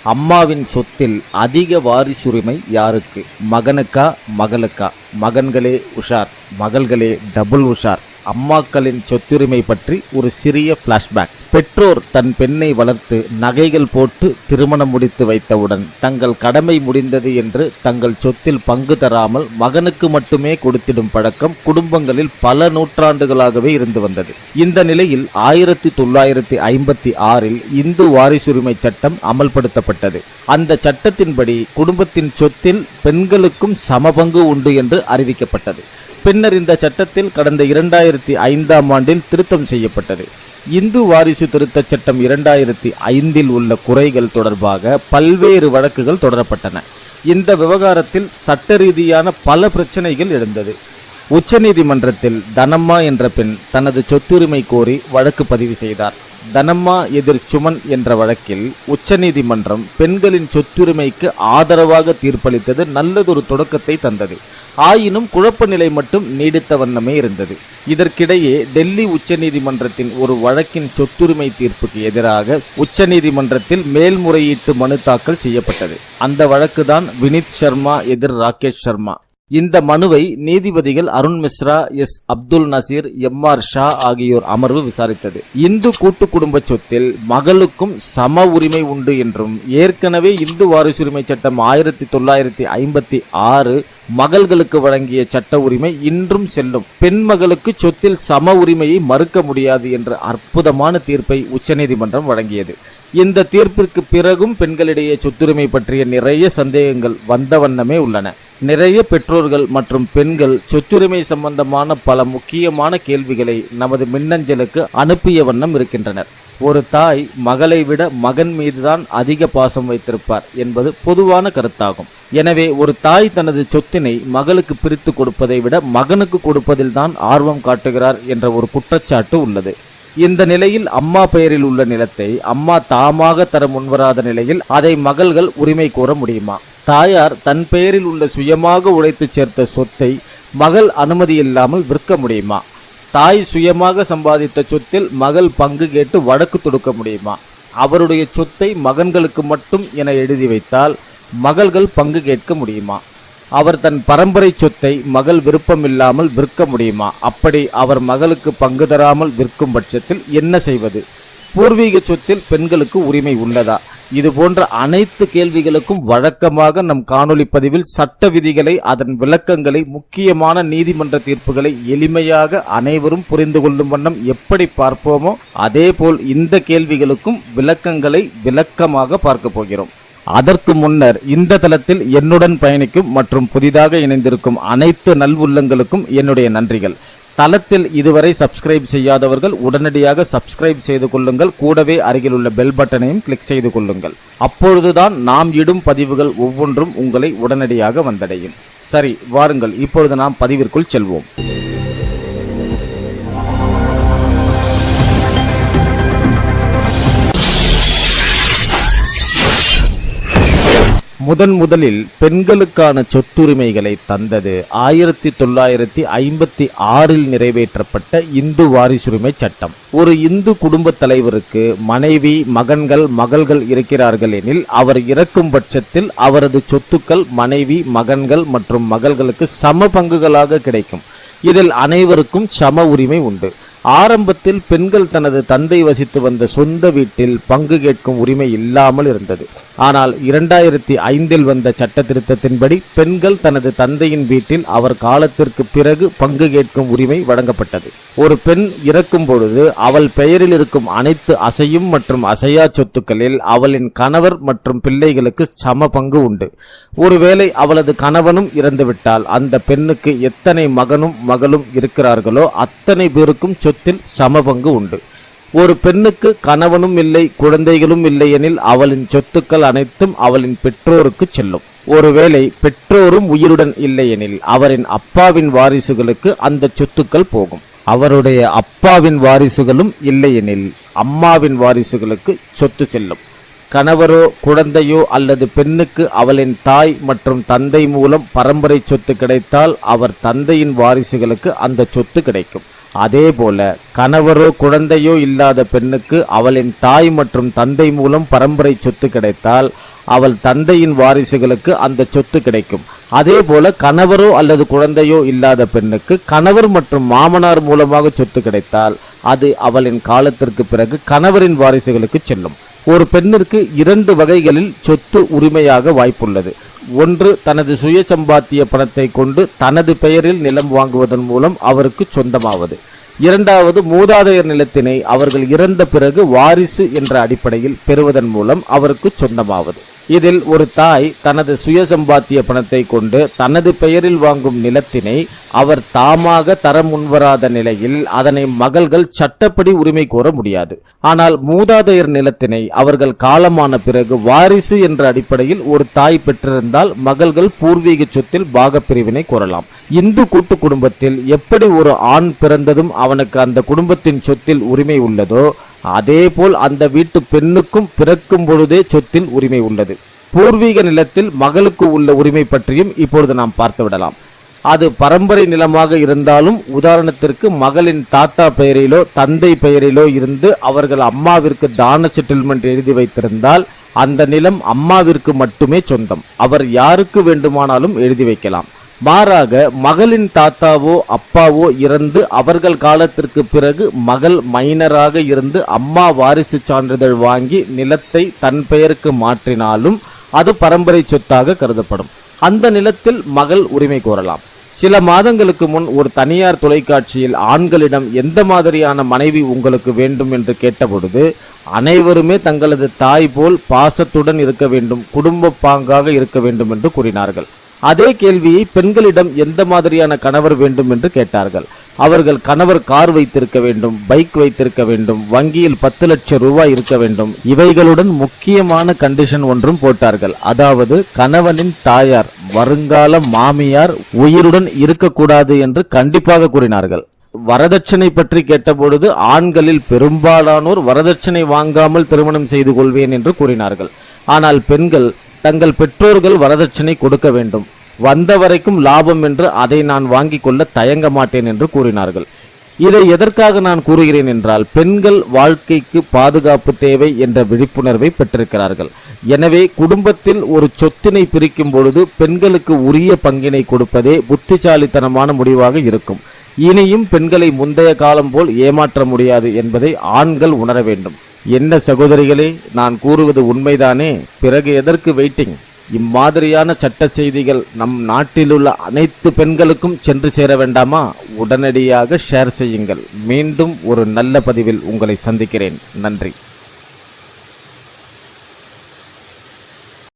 அம்மாவின் சொத்தில் அதிக வாரிசுரிமை யாருக்கு? மகனுக்கா மகளுக்கா? மகன்களே உஷார், மகள்களே டபுள் உஷார். அம்மாக்களின் சொத்துரிமை பற்றி ஒரு சிறிய பிளாஷ்பேக். பெற்றோர் தன் பெண்ணை வளர்த்து நகைகள் போட்டு திருமணம் முடித்து வைத்தவுடன் தங்கள் கடமை முடிந்தது என்று தங்கள் சொத்தில் பங்கு தராமல் மகனுக்கு மட்டுமே கொடுத்திடும் பழக்கம் குடும்பங்களில் பல நூற்றாண்டுகளாகவே இருந்து வந்தது. இந்த நிலையில் 1956 இந்து வாரிசுரிமை சட்டம் அமல்படுத்தப்பட்டது. அந்த சட்டத்தின்படி குடும்பத்தின் சொத்தில் பெண்களுக்கும் சமபங்கு உண்டு என்று அறிவிக்கப்பட்டது. பின்னர் இந்த சட்டத்தில் கடந்த 2005 திருத்தம் செய்யப்பட்டது. இந்து வாரிசு திருத்தச் சட்டம் 2005 உள்ள குறைகள் தொடர்பாக பல்வேறு வழக்குகள் தொடரப்பட்டன. இந்த விவகாரத்தில் சட்ட ரீதியான பல பிரச்சனைகள் எழுந்தது. உச்சநீதிமன்றத்தில் தனம்மா என்ற பெண் தனது சொத்துரிமை கோரி வழக்கு பதிவு செய்தார். தனம்மா எதிர் சுமன் என்ற வழக்கில் உச்சநீதிமன்றம் பெண்களின் சொத்துரிமைக்கு ஆதரவாக தீர்ப்பளித்தது நல்லதொரு தொடக்கத்தை தந்தது. ஆயினும் குழப்ப நிலை மட்டும் நீடித்த வண்ணமே இருந்தது. இதற்கிடையே டெல்லி உச்சநீதிமன்றத்தின் ஒரு வழக்கின் சொத்துரிமை தீர்ப்புக்கு எதிராக உச்சநீதிமன்றத்தில் மேல்முறையீட்டு மனு தாக்கல் செய்யப்பட்டது. அந்த வழக்குதான் வினித் சர்மா எதிர் ராகேஷ் சர்மா. இந்த மனுவை நீதிபதிகள் அருண் மிஸ்ரா, எஸ் அப்துல் நசீர், எம்.ஆர். ஷா ஆகியோர் அமர்வு விசாரித்தது. இந்து கூட்டு குடும்ப சொத்தில் மகளுக்கும் சம உரிமை உண்டு என்றும் ஏற்கனவே இந்து வாரிசுரிமை சட்டம் 1956 மகள்களுக்கு வழங்கிய சட்ட உரிமை இன்றும் செல்லும். பெண் மகளுக்கு சொத்தில் சம உரிமையை மறுக்க முடியாது என்ற அற்புதமான தீர்ப்பை உச்சநீதிமன்றம் வழங்கியது. இந்த தீர்ப்பிற்கு பிறகும் பெண்களிடையே சொத்துரிமை பற்றிய நிறைய சந்தேகங்கள் வந்த வண்ணமே உள்ளன. நிறைய பெற்றோர்கள் மற்றும் பெண்கள் சொத்துரிமை சம்பந்தமான பல முக்கியமான கேள்விகளை நமது மின்னஞ்சலுக்கு அனுப்பிய வண்ணம் இருக்கின்றனர். ஒரு தாய் மகளை விட மகன் மீதுதான் அதிக பாசம் வைத்திருப்பார் என்பது பொதுவான கருத்தாகும். எனவே ஒரு தாய் தனது சொத்தினை மகளுக்கு பிரித்து கொடுப்பதை விட மகனுக்கு கொடுப்பதில்தான் ஆர்வம் காட்டுகிறார் என்ற ஒரு குற்றச்சாட்டு உள்ளது. இந்த நிலையில் அம்மா பெயரில் உள்ள நிலத்தை அம்மா தாமாக தர முன்வராத நிலையில் அதை மகள்கள் உரிமை கோர முடியுமா? தாயார் தன் பெயரில் உள்ள சுயமாக உழைத்து சேர்த்த சொத்தை மகள் அனுமதி இல்லாமல் விற்க முடியுமா? தாய் சுயமாக சம்பாதித்த சொத்தில் மகள் பங்கு கேட்டு வழக்கு தொடுக்க முடியுமா? அவருடைய சொத்தை மகன்களுக்கு மட்டும் என எழுதி வைத்தால் மகள்கள் பங்கு கேட்க முடியுமா? அவர் தன் பரம்பரை சொத்தை மகள் விருப்பமில்லாமல் விற்க முடியுமா? அப்படி அவர் மகளுக்கு பங்கு தராமல் விற்கும் பட்சத்தில் என்ன செய்வது? பூர்வீக சொத்தில் பெண்களுக்கு உரிமை உள்ளதா? இது போன்ற அனைத்து கேள்விகளுக்கும் வழக்கமாக நம் காணொளி பதிவில் சட்ட விதிகளை, அதன் விளக்கங்களை, முக்கியமான நீதிமன்ற தீர்ப்புகளை எளிமையாக அனைவரும் புரிந்து கொள்ளும் வண்ணம் எப்படி பார்ப்போமோ அதேபோல் இந்த கேள்விகளுக்கும் விளக்கங்களை விளக்கமாக பார்க்க போகிறோம். அதற்கு முன்னர் இந்த தளத்தில் என்னுடன் பயணிக்கும் மற்றும் புதிதாக இணைந்திருக்கும் அனைத்து நல்வுள்ளங்களுக்கும் என்னுடைய நன்றிகள். தளத்தில் இதுவரை சப்ஸ்கிரைப் செய்யாதவர்கள் உடனடியாக சப்ஸ்கிரைப் செய்து கொள்ளுங்கள். கூடவே அருகில் உள்ள பெல் பட்டனையும் கிளிக் செய்து கொள்ளுங்கள். அப்பொழுதுதான் நாம் இடும் பதிவுகள் ஒவ்வொன்றும் உங்களை உடனடியாக வந்தடையும். சரி, வாருங்கள் இப்பொழுது நாம் பதிவிற்குள் செல்வோம். முதலில் பெண்களுக்கான சொத்துரிமைகளை தந்தது 1956 நிறைவேற்றப்பட்ட இந்து வாரிசுரிமை சட்டம். ஒரு இந்து குடும்ப தலைவருக்கு மனைவி, மகன்கள், மகள்கள் இருக்கிறார்கள் எனில் அவர் இறக்கும் பட்சத்தில் அவரது சொத்துக்கள் மனைவி, மகன்கள் மற்றும் மகள்களுக்கு சம பங்குகளாக கிடைக்கும். இதில் அனைவருக்கும் சம உரிமை உண்டு. ஆரம்பத்தில் பெண்கள் தனது தந்தை வசித்து வந்த சொந்த வீட்டில் பங்கு கேட்கும் உரிமை இல்லாமல் இருந்தது. ஆனால் 2005 வந்த சட்ட திருத்தத்தின்படி பெண்கள் தனது தந்தையின் வீட்டில் அவர் காலத்திற்கு பிறகு பங்கு கேட்கும் உரிமை வழங்கப்பட்டது. ஒரு பெண் இறக்கும் பொழுது அவள் பெயரில் இருக்கும் அனைத்து அசையும் மற்றும் அசையா சொத்துக்களில் அவளின் கணவர் மற்றும் பிள்ளைகளுக்கு சம பங்கு உண்டு. ஒருவேளை அவளது கணவனும் இறந்துவிட்டால் அந்த பெண்ணுக்கு எத்தனை மகனும் மகளும் இருக்கிறார்களோ அத்தனை பேருக்கும் சொத்தில் சம பங்கு உண்டு. ஒரு பெண்ணுக்கு கணவனும் இல்லை, குழந்தைகளும் இல்லை எனில் அவளின் சொத்துக்கள் அனைத்தும் அவளின் பெற்றோருக்கு செல்லும். ஒருவேளை பெற்றோரும் உயிருடன் இல்லை எனில் அவரின் அப்பாவின் வாரிசுகளுக்கு அந்த சொத்துக்கள் போகும். அவருடைய அப்பாவின் வாரிசுகளும் இல்லை எனில் அம்மாவின் வாரிசுகளுக்கு சொத்து செல்லும். கணவரோ குழந்தையோ அல்லது பெண்ணுக்கு அவளின் தாய் மற்றும் தந்தை மூலம் பரம்பரை சொத்து கிடைத்தால் அவர் தந்தையின் வாரிசுகளுக்கு அந்த சொத்து கிடைக்கும். அதேபோல கணவரோ குழந்தையோ இல்லாத பெண்ணுக்கு அவளின் தாய் மற்றும் தந்தை மூலம் பரம்பரை சொத்து கிடைத்தால் அவள் தந்தையின் வாரிசுகளுக்கு அந்த சொத்து கிடைக்கும். அதேபோல கணவரோ அல்லது குழந்தையோ இல்லாத பெண்ணுக்கு கணவர் மற்றும் மாமனார் மூலமாக சொத்து கிடைத்தால் அது அவளின் காலத்திற்கு பிறகு கணவரின் வாரிசுகளுக்கு செல்லும். ஒரு பெண்ணிற்கு 2 வகைகளில் சொத்து உரிமையாக வாய்ப்புள்ளது. ஒன்று, தனது சுய சம்பாத்திய பணத்தை கொண்டு தனது பெயரில் நிலம் வாங்குவதன் மூலம் அவருக்கு சொந்தமாவது. இரண்டாவது, மூதாதையர் நிலத்தினை அவர்கள் இறந்த பிறகு வாரிசு என்ற அடிப்படையில் பெறுவதன் மூலம் அவருக்கு சொந்தமாவது. இதில் ஒரு தாய் தனது சுய சம்பாத்திய பணத்தை கொண்டு தனது பெயரில் வாங்கும் நிலத்தினை அவர் தாமாக தர முன்வராத நிலையில் அதனை மகள்கள் சட்டப்படி உரிமை கோர முடியாது. ஆனால் மூதாதையர் நிலத்தினை அவர்கள் காலமான பிறகு வாரிசு என்ற அடிப்படையில் ஒரு தாய் பெற்றிருந்தால் மகள்கள் பூர்வீக சொத்தில் பாகப்பிரிவினை கோரலாம். இந்து கூட்டு குடும்பத்தில் எப்படி ஒரு ஆண் பிறந்ததும் அவனுக்கு அந்த குடும்பத்தின் சொத்தில் உரிமை உள்ளதோ அதேபோல் அந்த வீட்டு பெண்ணுக்கும் பிறக்கும் பொழுதே சொத்தில் உரிமை உள்ளது. பூர்வீக நிலத்தில் மகளுக்கு உள்ள உரிமை பற்றியும் இப்பொழுது நாம் பார்த்து விடலாம். அது பரம்பரை நிலமாக இருந்தாலும், உதாரணத்திற்கு மகளின் தாத்தா பெயரிலோ தந்தை பெயரிலோ இருந்து அவர்கள் அம்மாவிற்கு தான செட்டில்மெண்ட் எழுதி வைத்திருந்தால் அந்த நிலம் அம்மாவிற்கு மட்டுமே சொந்தம். அவர் யாருக்கு வேண்டுமானாலும் எழுதி வைக்கலாம். மாறாக மகளின் தாத்தாவோ அப்பாவோ இறந்து அவர்கள் காலத்திற்கு பிறகு மகள் மைனராக இருந்து அம்மா வாரிசு சான்றிதழ் வாங்கி நிலத்தை தன் பெயருக்கு மாற்றினாலும் அது பரம்பரை சொத்தாக கருதப்படும். அந்த நிலத்தில் மகள் உரிமை கோரலாம். சில மாதங்களுக்கு முன் ஒரு தனியார் தொலைக்காட்சியில் ஆண்களிடம் எந்த மாதிரியான மனைவி உங்களுக்கு வேண்டும் என்று கேட்டபொழுது அனைவருமே தங்களது தாய் போல் பாசத்துடன் இருக்க வேண்டும், குடும்ப பாங்காக இருக்க வேண்டும் என்று கூறினார்கள். அதே கேள்வியை பெண்களிடம் எந்த மாதிரியான கணவர் வேண்டும் என்று கேட்டார்கள். அவர்கள் கணவர் கார் வைத்திருக்க வேண்டும், பைக் வைத்திருக்க வேண்டும், வங்கியில் 10 லட்சம் ரூபாய் இருக்க வேண்டும், இவைகளுடன் முக்கியமான கண்டிஷன் ஒன்றும் போட்டார்கள். அதாவது கணவனின் தாயார், வருங்கால மாமியார் உயிருடன் இருக்கக்கூடாது என்று கண்டிப்பாக கூறினார்கள். வரதட்சணை பற்றி கேட்டபொழுது ஆண்களில் பெரும்பாலானோர் வரதட்சணை வாங்காமல் திருமணம் செய்து கொள்வேன் என்று கூறினார்கள். ஆனால் பெண்கள் தங்கள் பெற்றோர்கள் வரதட்சணை கொடுக்க வேண்டும், வந்த வரைக்கும் லாபம் என்று அதை நான் வாங்கிக் கொள்ள தயங்க மாட்டேன் என்று கூறினார்கள். இதை எதற்காக நான் கூறுகிறேன் என்றால், பெண்கள் வாழ்க்கைக்கு பாதுகாப்பு தேவை என்ற விழிப்புணர்வை பெற்றிருக்கிறார்கள். எனவே குடும்பத்தில் ஒரு சொத்தினை பிரிக்கும் பொழுது பெண்களுக்கு உரிய பங்கினை கொடுப்பதே புத்திசாலித்தனமான முடிவாக இருக்கும். இனியும் பெண்களை முந்தைய காலம் போல் ஏமாற்ற முடியாது என்பதை ஆண்கள் உணர வேண்டும். என்ன சகோதரிகளே, நான் கூறுவது உண்மைதானே? பிறகு எதற்கு வெயிட்டிங்? இம்மாதிரியான சட்ட செய்திகள் நம் நாட்டிலுள்ள அனைத்து பெண்களுக்கும் சென்று சேர வேண்டாமா? உடனடியாக ஷேர் செய்யுங்கள். மீண்டும் ஒரு நல்ல பதிவில் உங்களை சந்திக்கிறேன். நன்றி.